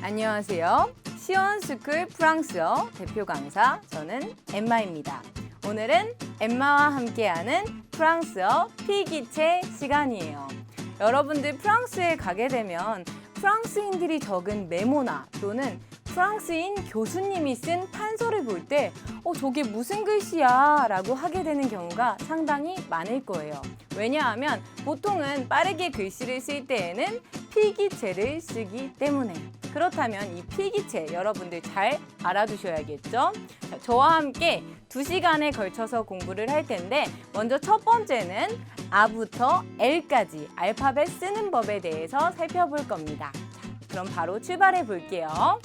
안녕하세요. 시원스쿨 프랑스어 대표 강사 저는 엠마입니다. 오늘은 엠마와 함께하는 프랑스어 필기체 시간이에요. 여러분들 프랑스에 가게 되면 프랑스인들이 적은 메모나 또는 프랑스인 교수님이 쓴 판서를 볼 때 저게 무슨 글씨야? 라고 하게 되는 경우가 상당히 많을 거예요. 왜냐하면 보통은 빠르게 글씨를 쓸 때에는 필기체를 쓰기 때문에. 그렇다면 이 필기체 여러분들 잘 알아두셔야겠죠? 자, 저와 함께 2시간에 걸쳐서 공부를 할 텐데 먼저 첫 번째는 A부터 L까지 알파벳 쓰는 법에 대해서 살펴볼 겁니다. 자, 그럼 바로 출발해 볼게요.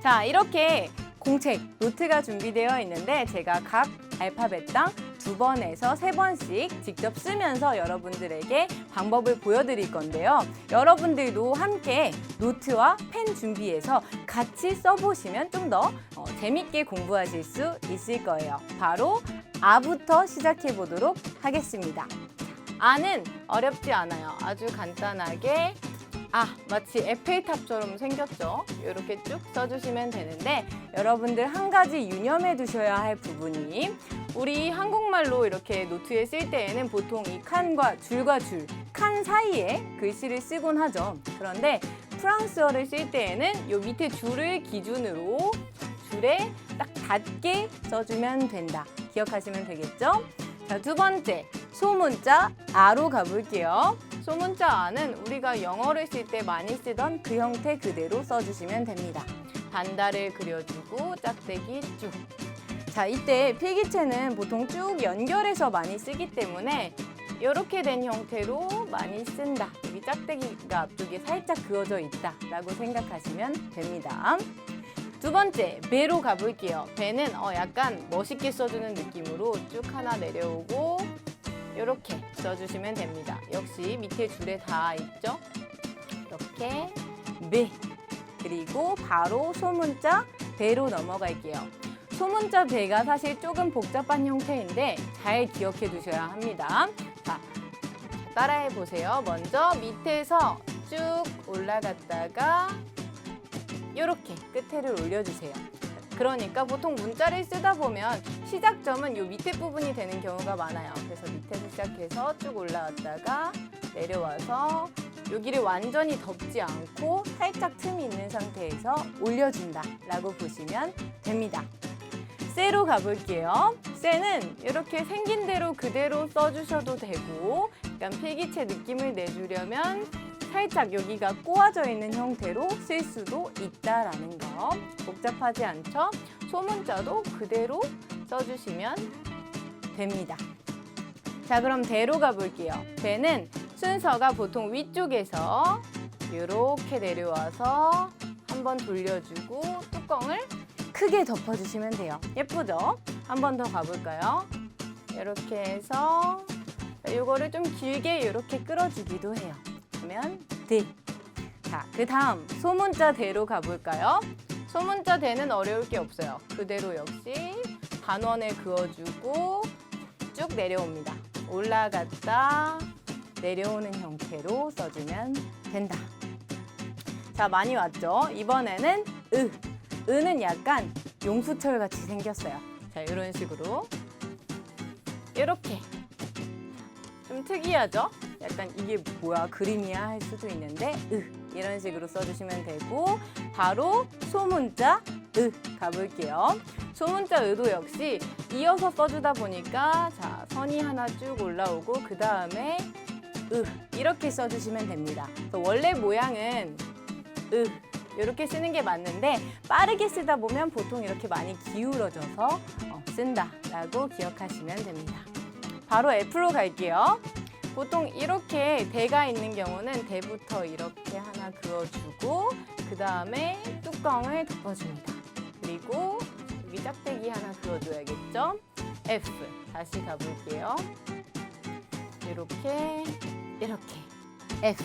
자, 이렇게 공책, 노트가 준비되어 있는데 제가 각 알파벳당 2번에서 3번씩 직접 쓰면서 여러분들에게 방법을 보여드릴 건데요. 여러분들도 함께 노트와 펜 준비해서 같이 써보시면 좀 더 재밌게 공부하실 수 있을 거예요. 바로 아부터 시작해 보도록 하겠습니다. 아는 어렵지 않아요. 아주 간단하게 마치 에펠탑처럼 생겼죠? 이렇게 쭉 써주시면 되는데 여러분들 한 가지 유념해 두셔야 할 부분이 우리 한국말로 이렇게 노트에 쓸 때에는 보통 이 칸과 줄, 칸 사이에 글씨를 쓰곤 하죠. 그런데 프랑스어를 쓸 때에는 이 밑에 줄을 기준으로 줄에 딱 닿게 써주면 된다. 기억하시면 되겠죠? 자, 두 번째, 소문자 아로 가볼게요. 소문자 아는 우리가 영어를 쓸 때 많이 쓰던 그 형태 그대로 써주시면 됩니다. 반달을 그려주고 짝대기 쭉. 자, 이때 필기체는 보통 쭉 연결해서 많이 쓰기 때문에 이렇게 된 형태로 많이 쓴다. 여기 짝대기가 앞쪽에 살짝 그어져 있다 라고 생각하시면 됩니다. 두 번째, 배로 가볼게요. 배는 약간 멋있게 써주는 느낌으로 쭉 하나 내려오고 이렇게 써주시면 됩니다. 역시 밑에 줄에 다 있죠? 이렇게 배. 그리고 바로 소문자 배로 넘어갈게요. 소문자 배가 사실 조금 복잡한 형태인데 잘 기억해 두셔야 합니다. 자, 따라해 보세요. 먼저 밑에서 쭉 올라갔다가 이렇게 끝에를 올려주세요. 그러니까 보통 문자를 쓰다 보면 시작점은 이 밑에 부분이 되는 경우가 많아요. 그래서 밑에서 시작해서 쭉 올라왔다가 내려와서 여기를 완전히 덮지 않고 살짝 틈이 있는 상태에서 올려준다 라고 보시면 됩니다. 쎄로 가볼게요. 쎄는 이렇게 생긴 대로 그대로 써주셔도 되고 약간 필기체 느낌을 내주려면 살짝 여기가 꼬아져 있는 형태로 쓸 수도 있다라는 거. 복잡하지 않죠? 소문자도 그대로 써주시면 됩니다. 자, 그럼 대로 가볼게요. 대는 순서가 보통 위쪽에서 이렇게 내려와서 한번 돌려주고 뚜껑을 크게 덮어주시면 돼요. 예쁘죠? 한 번 더 가볼까요? 이렇게 해서 이거를 좀 길게 이렇게 끌어주기도 해요. 그러면 대. 자, 그 다음 소문자 대로 가볼까요? 소문자 대는 어려울 게 없어요. 그대로 역시 단원을 그어주고 쭉 내려옵니다. 올라갔다 내려오는 형태로 써주면 된다. 자, 많이 왔죠? 이번에는 으는 약간 용수철 같이 생겼어요. 자, 이런 식으로 이렇게 좀 특이하죠? 약간 이게 뭐야 그림이야 할 수도 있는데 이런 식으로 써주시면 되고 바로 소문자 가볼게요. 소문자 도 역시 이어서 써주다 보니까 자, 선이 하나 쭉 올라오고 그 다음에 이렇게 써주시면 됩니다. 원래 모양은 이렇게 쓰는 게 맞는데 빠르게 쓰다 보면 보통 이렇게 많이 기울어져서 쓴다라고 기억하시면 됩니다. 바로 F로 갈게요. 보통 이렇게 대가 있는 경우는 대부터 이렇게 하나 그어주고 그 다음에 뚜껑을 덮어줍니다. 그리고 여기 짝대기 하나 그어줘야겠죠? F 다시 가볼게요. 이렇게 F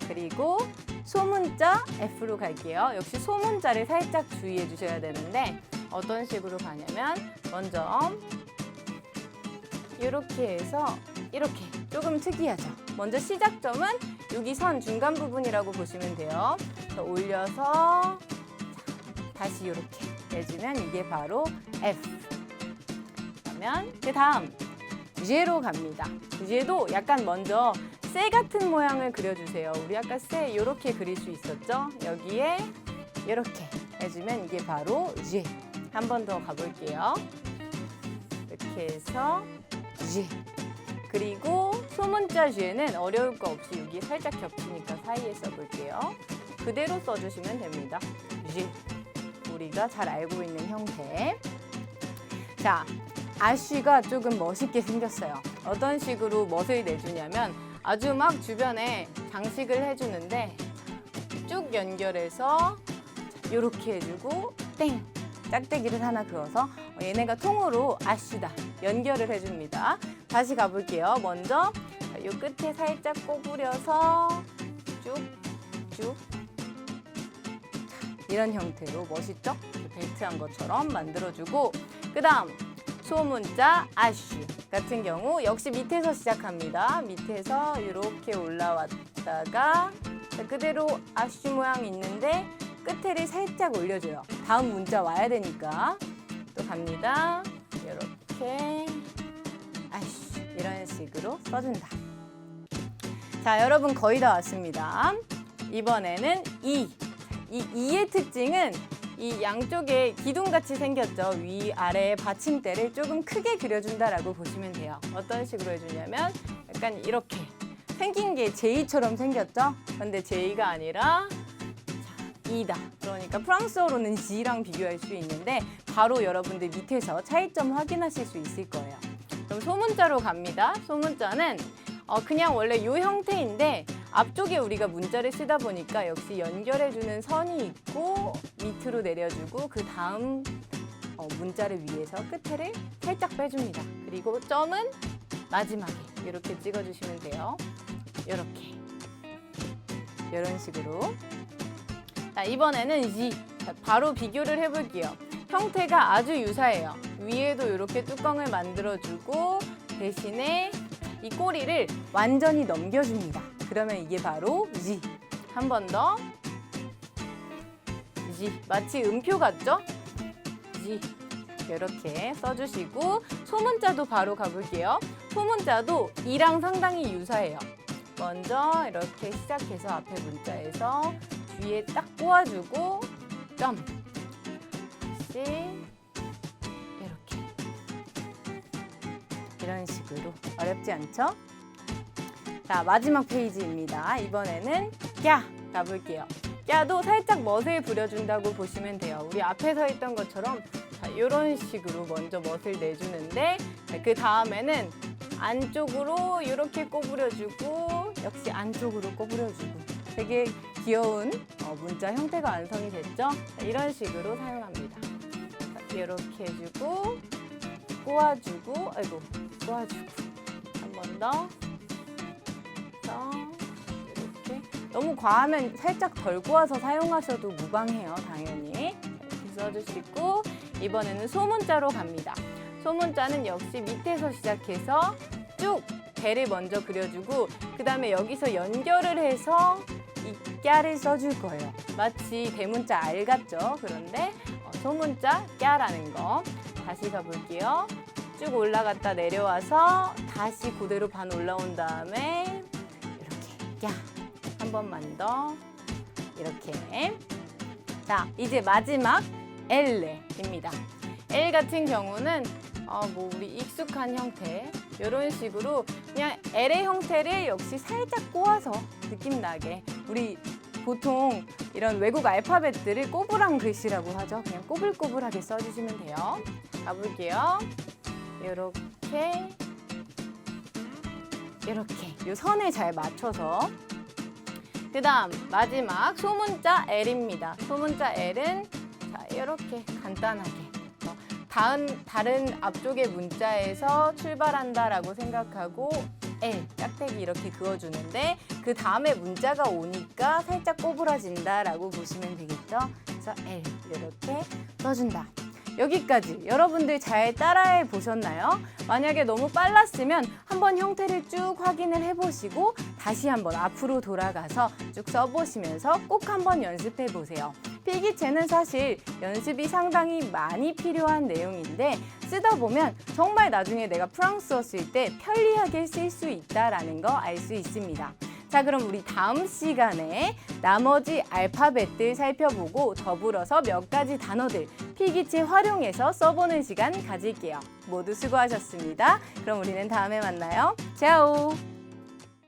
그리고 소문자 F로 갈게요. 역시 소문자를 살짝 주의해 주셔야 되는데 어떤 식으로 가냐면 먼저 이렇게 해서 이렇게 조금 특이하죠. 먼저 시작점은 여기 선 중간 부분이라고 보시면 돼요. 그래서 올려서 다시 이렇게 내주면 이게 바로 F. 그러면 그 다음 G로 갑니다. G도 약간 먼저 쇠 같은 모양을 그려주세요. 우리 아까 쇠 이렇게 그릴 수 있었죠? 여기에 이렇게 해주면 이게 바로 G. 한 번 더 가볼게요. 이렇게 해서 G. 그리고 소문자 G는 어려울 거 없이 여기 살짝 겹치니까 사이에 써볼게요. 그대로 써주시면 됩니다. G. 우리가 잘 알고 있는 형태. 자, 아쉬가 조금 멋있게 생겼어요. 어떤 식으로 멋을 내주냐면 아주 막 주변에 장식을 해주는데 쭉 연결해서 이렇게 해주고 땡! 짝대기를 하나 그어서 얘네가 통으로 아쉬다 연결을 해줍니다. 다시 가볼게요. 먼저 이 끝에 살짝 꼬부려서 쭉쭉 이런 형태로 멋있죠? 벨트한 것처럼 만들어주고 그 다음 소문자 아쉬 같은 경우 역시 밑에서 시작합니다. 밑에서 이렇게 올라왔다가 그대로 아쉬 모양이 있는데 끝에를 살짝 올려줘요. 다음 문자 와야 되니까 또 갑니다. 이렇게 아쉬 이런 식으로 써준다. 자, 여러분 거의 다 왔습니다. 이번에는 이의 특징은 이 양쪽에 기둥같이 생겼죠. 위아래 받침대를 조금 크게 그려준다라고 보시면 돼요. 어떤 식으로 해주냐면 약간 이렇게 생긴 게 J처럼 생겼죠. 근데 J가 아니라 이다. 그러니까 프랑스어로는 G랑 비교할 수 있는데 바로 여러분들 밑에서 차이점 확인하실 수 있을 거예요. 그럼 소문자로 갑니다. 소문자는 그냥 원래 이 형태인데 앞쪽에 우리가 문자를 쓰다 보니까 역시 연결해주는 선이 있고 밑으로 내려주고 그 다음 문자를 위해서 끝에를 살짝 빼줍니다. 그리고 점은 마지막에 이렇게 찍어주시면 돼요. 이렇게 이런 식으로. 자, 이번에는 G. 바로 비교를 해볼게요. 형태가 아주 유사해요. 위에도 이렇게 뚜껑을 만들어주고 대신에 이 꼬리를 완전히 넘겨줍니다. 그러면 이게 바로 G. 한 번 더. G. 마치 음표 같죠? G. 이렇게 써주시고 소문자도 바로 가볼게요. 소문자도 이랑 상당히 유사해요. 먼저 이렇게 시작해서 앞에 문자에서 뒤에 딱 꼬아주고 점. 다시 이렇게. 이런 식으로. 어렵지 않죠? 자, 마지막 페이지입니다. 이번에는 꺄 가볼게요. 꺄도 살짝 멋을 부려준다고 보시면 돼요. 우리 앞에서 했던 것처럼 이런 식으로 먼저 멋을 내주는데 그 다음에는 안쪽으로 이렇게 꼬부려주고 역시 안쪽으로 꼬부려주고 되게 귀여운 문자 형태가 완성이 됐죠? 이런 식으로 사용합니다. 이렇게 해주고 꼬아주고 꼬아주고 한 번 더 이렇게 너무 과하면 살짝 덜 꼬아서 사용하셔도 무방해요. 당연히 이렇게 써주시고 이번에는 소문자로 갑니다. 소문자는 역시 밑에서 시작해서 쭉 배를 먼저 그려주고 그 다음에 여기서 연결을 해서 이 꺄를 써줄 거예요. 마치 대문자 알 같죠? 그런데 소문자 꺄라는 거 다시 가볼게요. 쭉 올라갔다 내려와서 다시 그대로 반 올라온 다음에 이렇게 꺄 한 번만 더 이렇게. 자, 이제 마지막 L입니다. L 같은 경우는 뭐 우리 익숙한 형태 이런 식으로 그냥 L의 형태를 역시 살짝 꼬아서 느낌 나게 우리 보통 이런 외국 알파벳들을 꼬부랑 글씨라고 하죠. 그냥 꼬불꼬불하게 써주시면 돼요. 가볼게요. 이렇게 이 선을 잘 맞춰서 그 다음 마지막 소문자 L입니다. 소문자 L은 자, 이렇게 간단하게 다른 앞쪽의 문자에서 출발한다라고 생각하고 L, 짝대기 이렇게 그어주는데 그 다음에 문자가 오니까 살짝 꼬부라진다라고 보시면 되겠죠? 그래서 L 이렇게 써준다. 여기까지 여러분들 잘 따라해 보셨나요? 만약에 너무 빨랐으면 한번 형태를 쭉 확인을 해보시고 다시 한번 앞으로 돌아가서 쭉 써보시면서 꼭 한번 연습해 보세요. 필기체는 사실 연습이 상당히 많이 필요한 내용인데 쓰다 보면 정말 나중에 내가 프랑스어 쓸 때 편리하게 쓸 수 있다는 거 알 수 있습니다. 자, 그럼 우리 다음 시간에 나머지 알파벳들 살펴보고 더불어서 몇 가지 단어들 필기체 활용해서 써보는 시간 가질게요. 모두 수고하셨습니다. 그럼 우리는 다음에 만나요. 짜오!